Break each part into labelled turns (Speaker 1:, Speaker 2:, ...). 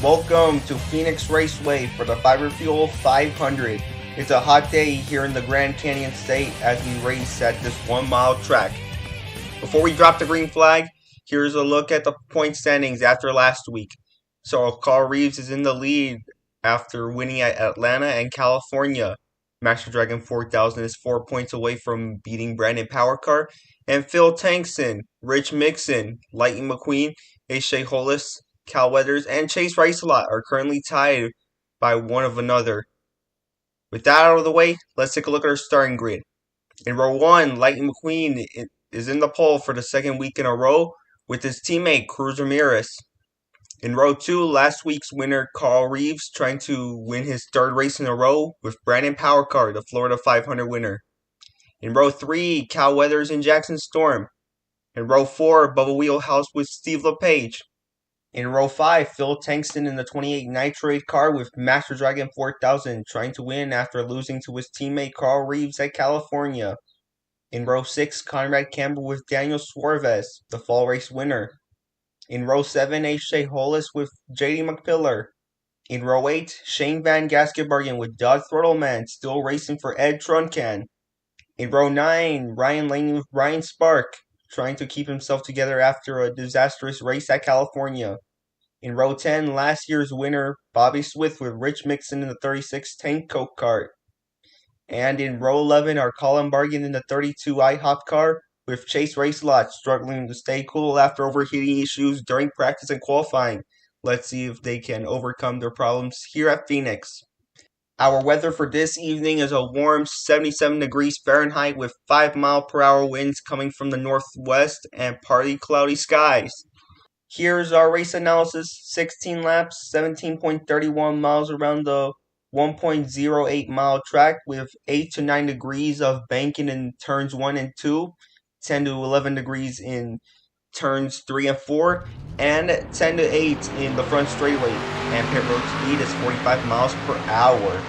Speaker 1: Welcome to Phoenix Raceway for the Fiber Fuel 500. It's a hot day here in the Grand Canyon State as we race at this 1 mile track. Before we drop the green flag, here's a look at the point standings after last week. So Carl Reeves is in the lead after winning at Atlanta and California. Master Dragon 4000 is 4 points away from beating Brandon Powercar. And Phil Tankson, Rich Mixon, Lightning McQueen, Ace Hollis, Cal Weathers, and Chase Rice-A-Lot are currently tied by one of another. With that out of the way, let's take a look at our starting grid. In row 1, Lightning McQueen is in the pole for the second week in a row with his teammate Cruz Ramirez. In row 2, last week's winner Carl Reeves trying to win his third race in a row with Brandon Powercar, the Florida 500 winner. In row 3, Cal Weathers and Jackson Storm. In row 4, Bubba Wheelhouse with Steve LePage. In row 5, Phil Tankson in the 28 Nitrate car with Master Dragon 4000 trying to win after losing to his teammate Carl Reeves at California. In row 6, Conrad Campbell with Daniel Suarez, the fall race winner. In row 7, Ace Hollis with JD McPillar. In row 8, Shane Van Gaskenbergen with Dodd Throttleman still racing for Ed Truncan. In row 9, Ryan Laney with Brian Spark trying to keep himself together after a disastrous race at California. In row 10, last year's winner Bobby Swift with Rich Mixon in the 36 Tank Coke kart. And in row 11 are Colin Bargan in the 32 IHOP car with Chase Rice-A-Lot struggling to stay cool after overheating issues during practice and qualifying. Let's see if they can overcome their problems here at Phoenix. Our weather for this evening is a warm 77 degrees Fahrenheit with 5-mile-per-hour winds coming from the northwest and partly cloudy skies. Here's our race analysis. 16 laps, 17.31 miles around the 1.08 mile track with 8 to 9 degrees of banking in turns 1 and 2, 10 to 11 degrees in turns 3 and 4, and 10 to 8 in the front straightaway, and pit road speed is 45 miles per hour.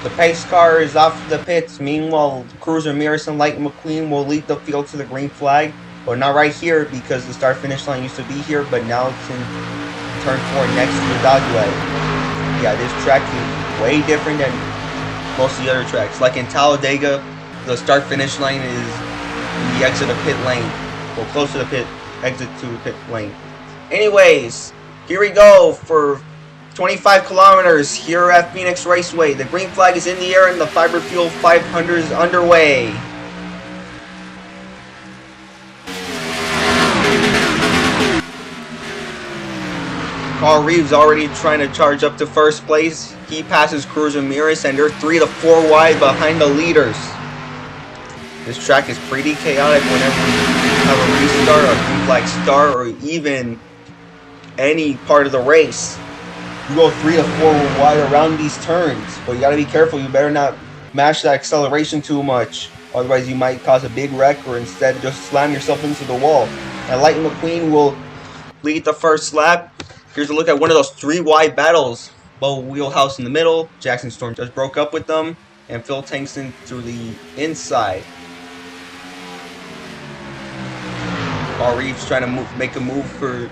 Speaker 1: The pace car is off the pits. Meanwhile, Cruz Ramirez and Lightning McQueen will lead the field to the green flag, but not right here because the start-finish line used to be here, but now it's in turn 4 next to the dogleg. Yeah, this track is way different than most of the other tracks. Like in Talladega, the start-finish line is in the exit of pit lane. Well, close to the exit to the pit lane. Anyways, here we go for 25 kilometers here at Phoenix Raceway. The green flag is in the air and the Fiber Fuel 500 is underway. Carl Reeves already trying to charge up to first place. He passes Cruz Ramirez and they're 3 to 4 wide behind the leaders. This track is pretty chaotic whenever we have a restart, a green flag start, or even any part of the race. You go 3 to 4 wide around these turns, but you gotta be careful. You better not mash that acceleration too much, otherwise you might cause a big wreck or instead just slam yourself into the wall. And Lightning McQueen will lead the first lap. Here's a look at one of those 3 wide battles. Bubba Wheelhouse in the middle, Jackson Storm just broke up with them, and Phil Tankson through the inside. Carl Reeves trying to make a move for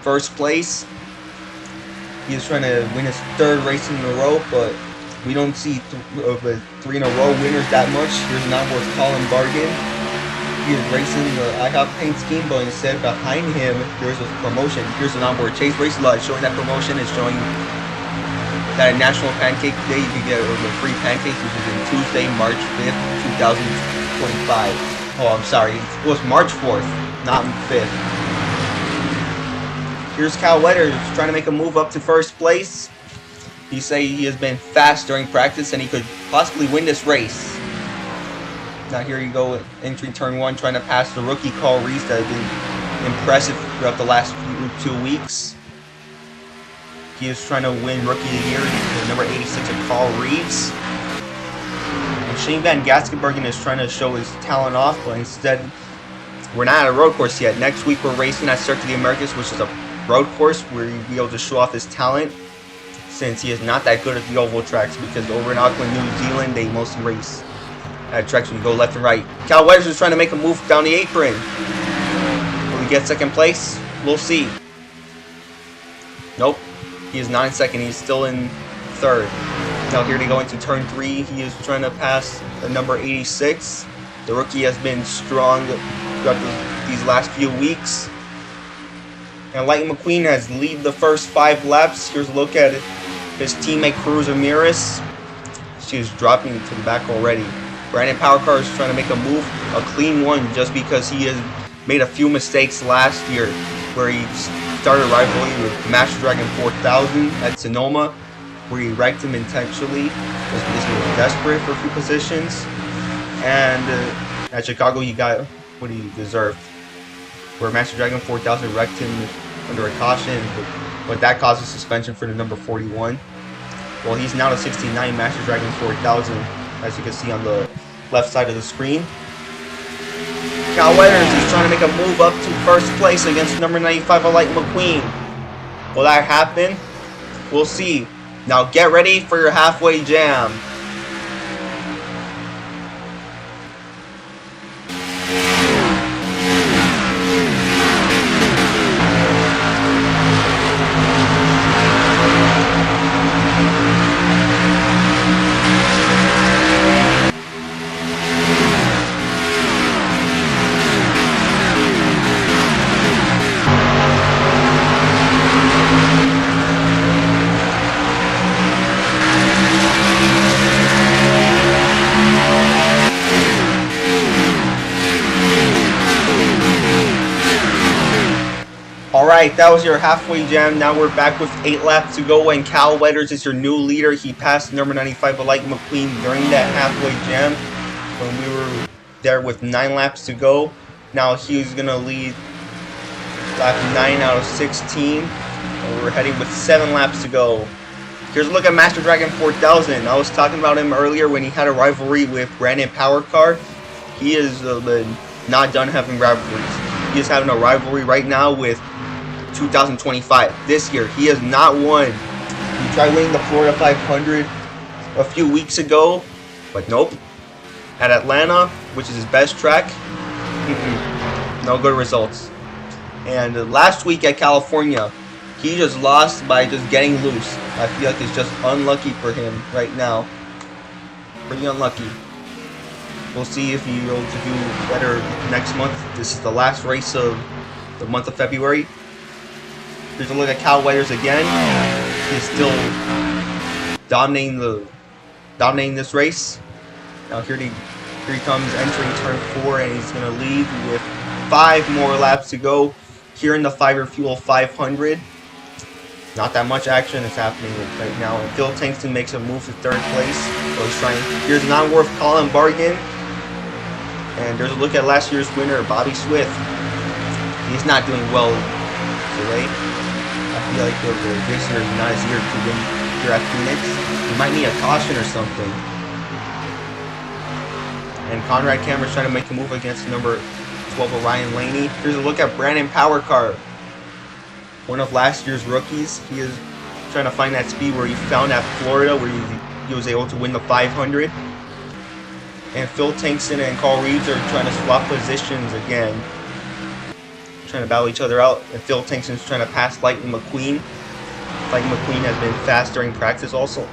Speaker 1: first place. He's trying to win his 3rd race in a row, but we don't see 3 in a row winners that much. Here's an onboard Colin Bargan. He is racing the IHOP paint scheme, but instead behind him there's a promotion. Here's an onboard Chase Rice-A-Lot showing that promotion. Is showing that at National Pancake Day you can get the free pancakes, which is in Tuesday, March 5th, 2025. Oh, I'm sorry. It was March 4th, not 5th. Here's Cal Weathers trying to make a move up to first place. He say he has been fast during practice and he could possibly win this race. Now here you go, entering turn 1, trying to pass the rookie Carl Reeves that has been impressive throughout the last 2 weeks. He is trying to win Rookie of the Year, the number 86 of Carl Reeves. And Shane Van Gaskenbergen is trying to show his talent off, but instead, we're not at a road course yet. Next week we're racing at Circuit of the Americas, which is a road course where he'll be able to show off his talent, since he is not that good at the oval tracks, because over in Auckland, New Zealand, they mostly race at tracks where you go left and right. Cal Weathers is trying to make a move down the apron. Will he get second place? We'll see. Nope. He is not in second. He's still in third. Now here they go into turn 3. He is trying to pass the number 86. The rookie has been strong throughout these last few weeks. And Lightning McQueen has lead the first 5 laps. Here's a look at it. His teammate Cruz Ramirez. She is dropping to the back already. Brandon Powercar is trying to make a move, a clean one, just because he has made a few mistakes last year, where he started rivalry with Master Dragon 4000 at Sonoma, where he wrecked him intentionally, just because he was desperate for a few positions. And at Chicago, he got what he deserved, where Master Dragon 4000 wrecked him under a caution, but that caused a suspension for the number 41. Well, he's now the 69 Master Dragon 4000, as you can see on the left side of the screen. Cal Weathers is trying to make a move up to first place against number 95 of Lightning McQueen. Will that happen? We'll see. Now get ready for your halfway jam. Alright, that was your halfway jam. Now we're back with 8 laps to go, and Cal Weathers is your new leader. He passed number 95 of Lightning McQueen during that halfway jam when we were there with 9 laps to go. Now he's going to lead lap 9 out of 16. And we're heading with 7 laps to go. Here's a look at Master Dragon 4000. I was talking about him earlier when he had a rivalry with Brandon Powercar. He is not done having rivalries. He is having a rivalry right now with 2025. This year, he has not won. He tried winning the Florida 500 a few weeks ago, but nope. At Atlanta, which is his best track, no good results. And last week at California, he just lost by just getting loose. I feel like it's just unlucky for him right now. Pretty unlucky. We'll see if he'll be able to do better next month. This is the last race of the month of February. Here's a look at Cal Weathers again. He's still dominating this race. Now here he comes entering turn 4, and he's going to lead with 5 more laps to go here in the Fiverr Fuel 500. Not that much action is happening right now. And Phil Tankston makes a move to 3rd place. So he's trying. Here's non-worth Colin Bargan. And there's a look at last year's winner, Bobby Swift. He's not doing well today. I feel like this year is not his year to win here at Phoenix. He might need a caution or something. And Conrad Cameron's trying to make a move against number 12 of Ryan Laney. Here's a look at Brandon Powercar, one of last year's rookies. He is trying to find that speed where he found at Florida, where he was able to win the 500. And Phil Tankston and Carl Reeves are trying to swap positions again, trying to battle each other out. And Phil Tankston's trying to pass Lightning McQueen. Lightning McQueen has been fast during practice also.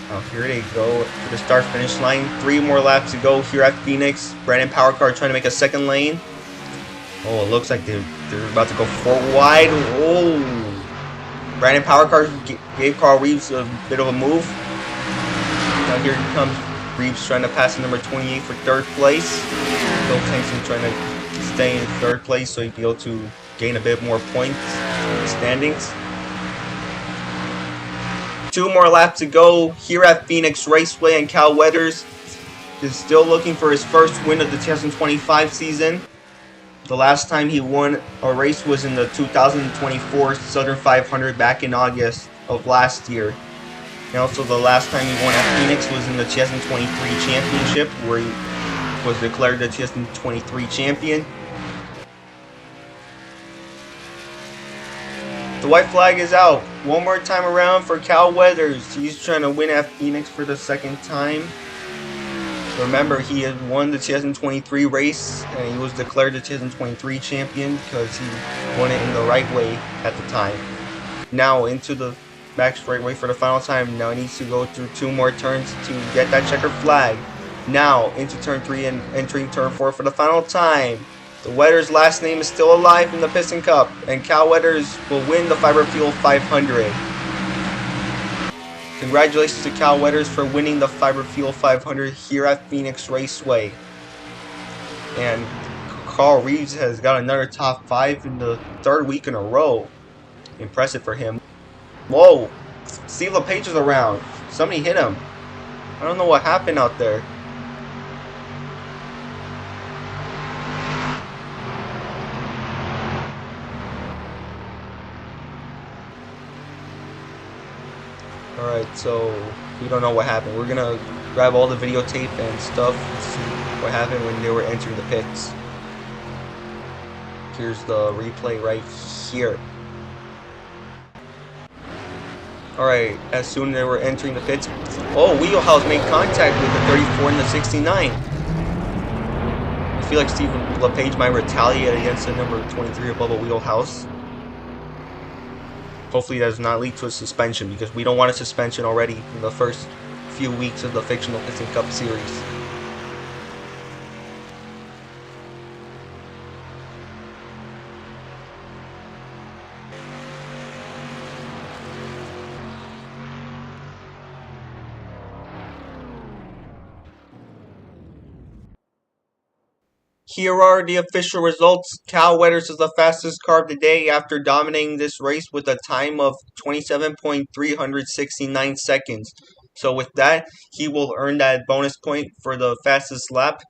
Speaker 1: Now here they go to the start-finish line. 3 more laps to go here at Phoenix. Brandon Powercar trying to make a 2nd lane. Oh, it looks like they're about to go 4 wide. Oh, Brandon Powercar gave Carl Reeves a bit of a move. Now here comes Reeves trying to pass the number 28 for 3rd place. Phil Tankston trying to stay in 3rd place so he'd be able to gain a bit more points in the standings. 2 more laps to go here at Phoenix Raceway, and Cal Weathers is still looking for his first win of the 2025 season. The last time he won a race was in the 2024 Southern 500 back in August of last year. And also the last time he won at Phoenix was in the 2023 championship, where he was declared the 2023 champion. The white flag is out. One more time around for Cal Weathers. He's trying to win at Phoenix for the 2nd time. Remember, he had won the 2023 race, and he was declared the 2023 champion because he won it in the right way at the time. Now into the back straightaway for the final time. Now he needs to go through 2 more turns to get that checkered flag. Now into turn 3 and entering turn 4 for the final time. The Wetters' last name is still alive in the Piston Cup, and Cal Wetters will win the Fiber Fuel 500. Congratulations to Cal Wetters for winning the Fiber Fuel 500 here at Phoenix Raceway. And Carl Reeves has got another top 5 in the 3rd week in a row. Impressive for him. Whoa! Steve LePage is around. Somebody hit him. I don't know what happened out there. Alright, so we don't know what happened. We're gonna grab all the videotape and stuff and see what happened when they were entering the pits. Here's the replay right here. Alright, as soon as they were entering the pits, oh, Wheelhouse made contact with the 34 and the 69. I feel like Steve LePage might retaliate against the number 23 of Bubba Wheelhouse. Hopefully that does not lead to a suspension, because we don't want a suspension already in the first few weeks of the Fictional Piston Cup series. Here are the official results. Cal Wetters is the fastest car of the day after dominating this race with a time of 27.369 seconds. So with that, he will earn that bonus point for the fastest lap.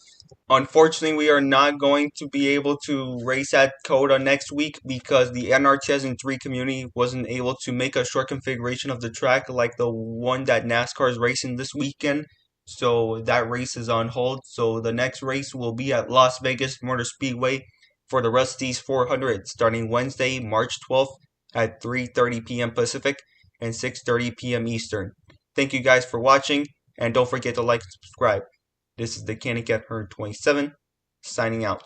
Speaker 1: Unfortunately, we are not going to be able to race at COTA next week because the NR 2003 community wasn't able to make a short configuration of the track like the one that NASCAR is racing this weekend. So that race is on hold. So the next race will be at Las Vegas Motor Speedway for the Rust-eze 400 starting Wednesday, March 12th at 3:30 p.m. Pacific and 6:30 p.m. Eastern. Thank you guys for watching, and don't forget to like and subscribe. This is the Canicat Herd 27 signing out.